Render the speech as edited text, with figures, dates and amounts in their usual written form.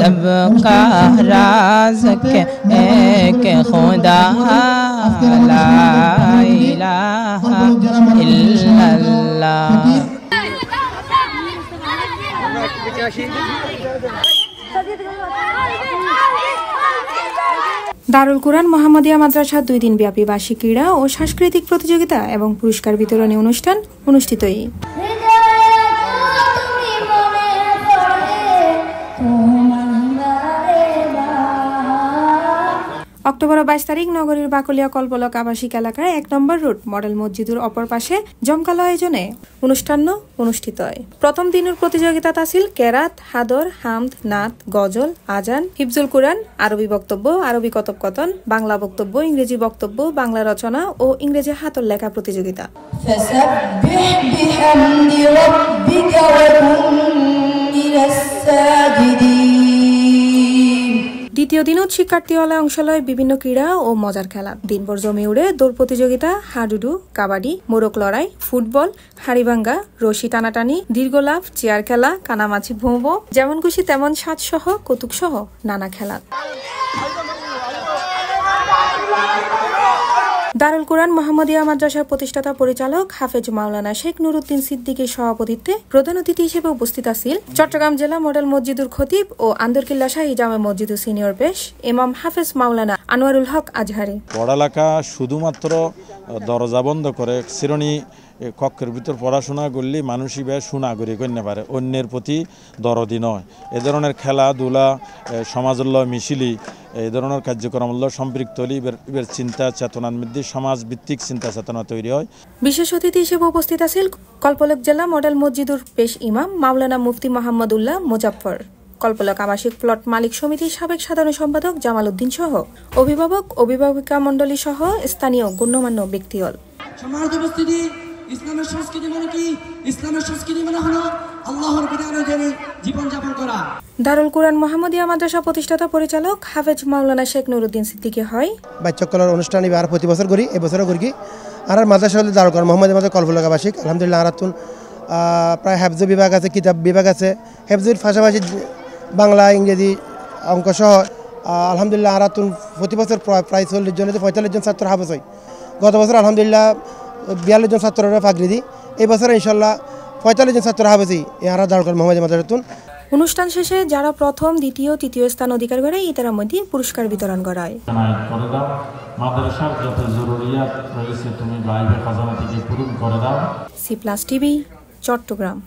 सबका राज़ एक खुदा ला इलाहा इल्लल्लाह। দারুল কুরআন মোহাম্মদিয়া মাদ্রাসা 2 দিন ব্যাপী বার্ষিক ক্রীড়া ও সাংস্কৃতিক প্রতিযোগিতা এবং পুরস্কার বিতরণী অনুষ্ঠান অনুষ্ঠিতই। অক্টোবর 22 তারিখ নগরীর বাকলিয়া কল্পলক আবাসিক এলাকায় 1 নম্বর রোড মডেল মসজিদের অপর পাশে জমকালো আয়োজনে অনুষ্ঠান অনুষ্ঠিত হয়। প্রথম দিনের প্রতিযোগিতা আছিল কেরাত, হাদর, হামদ, নাত, গজল, আজান, হিফজুল কুরআন, আরবি বক্তব্য, আরবি কথোপকথন, বাংলা বক্তব্য, ইংরেজি বক্তব্য, বাংলা রচনা ও ইংরেজি হাতল লেখা প্রতিযোগিতা। দ্বিতীয় দিনত শিক্ষার্থীওয়ালায় অংশ লয় বিভিন্ন ক্রীড়া ও মজার খেলা। দিনভর জমে উড়ে দৌড় প্রতিযোগিতা, হাডুডু, কাবাডি, মোরগ লড়াই, ফুটবল, হাড়িভাঙ্গা, রশি টানাটানি, দীর্ঘ লাফ, চেয়ার খেলা, কানামাছি ভোঁবো, যেমন খুশি তেমন সাজ সহ কৌতুক সহ নানা খেলা। দারুল কুরআন মোহাম্মদিয়া মাদ্রাসার প্রতিষ্ঠাতা পরিচালক হাফেজ মাওলানা শেখ নুরুদ্দিন সিদ্দিকীর সভাপতিত্বে প্রধান অতিথি হিসেবে উপস্থিত আছেন চট্টগ্রাম জেলা মডেল মসজিদুর খতিব ও আন্দরকিল্লা শাহী জামে মসজিদুর সিনিয়র পেশ ইমাম হাফেজ মাওলানা আনোয়ারুল হক আজহারি। পড়ালেখা শুধুমাত্র দরজা বন্ধ করে শ্রেণী কক্ষের ভিতর পড়াশোনা করলে মানুষই বেশ সুনাগরিক করতে পারে, অন্যের প্রতি দরদি নয়। এ ধরনের খেলাধুলা, সমাজোল্লাহ মিছিলি, এই ধরনের কার্যক্রম সম্পৃক্ত হলে এবার চিন্তা চেতনার মধ্যে সমাজ ভিত্তিক চিন্তা চেতনা তৈরি হয়। বিশেষ অতিথি হিসেবে উপস্থিত আছেন কল্পলক জেলা মডেল মসজিদুর পেশ ইমাম মাওলানা মুফতি মোহাম্মদুল্লাহ মুজাফফর, কল্পলক আবাসিক প্লট মালিক সমিতির সাবেক সাধারণ সম্পাদক জামাল উদ্দিন সহ অভিভাবক অভিভাবিকা মণ্ডলী সহ স্থানীয় গণ্যমান্য ব্যক্তিগণ। ইসলামের সংস্কৃতি মানে কি? ইসলামের সংস্কৃতি মানে হলো আল্লাহর বিধানে জেনে জীবন যাপন করা। দারুল কুরআন মোহাম্মদিয়া মাদ্রাসা প্রতিষ্ঠাতা পরিচালক হাফেজ মাওলানা শেখ নুরুদ্দিন সিদ্দিকী হয় বাচ্চাকলার অনুষ্ঠান এবার প্রতি বছর করি, এবছরও করি। আর মাদ্রাসা হলে দারুল কুরআন মোহাম্মদিয়া মাদ্রাসা কল্পলক আবাসিক আলহামদুলিল্লাহ আরাতুন প্রায় হেফজ বিভাগ আছে, কিতাব বিভাগ আছে। হেফজের পাশাপাশি বাংলা, ইংরেজি, অঙ্ক সহ আলহামদুলিল্লাহ আরাতুন প্রতি বছর প্রায় 40 জন 45 জন ছাত্র হাফেজ হয়। গত বছর আলহামদুলিল্লাহ 42 জন ছাত্ররা পাগড়ি দিই। এই বছর ইনশাল্লাহ 45 জন ছাত্র হাফেজি এরা দারুল কুরআন মোহাম্মদিয়া মাদ্রাসাতুন। অনুষ্ঠান শেষে যারা প্রথম, দ্বিতীয়, তৃতীয় স্থান অধিকার করে ইতার মধ্যে পুরস্কার বিতরণ করা হয়। মাদ্রাসার যত জরুরিয়াত রয়েছে তুমি বাইরে খাজানা থেকে পূরণ করে দাও। C plus TV, Chittagong.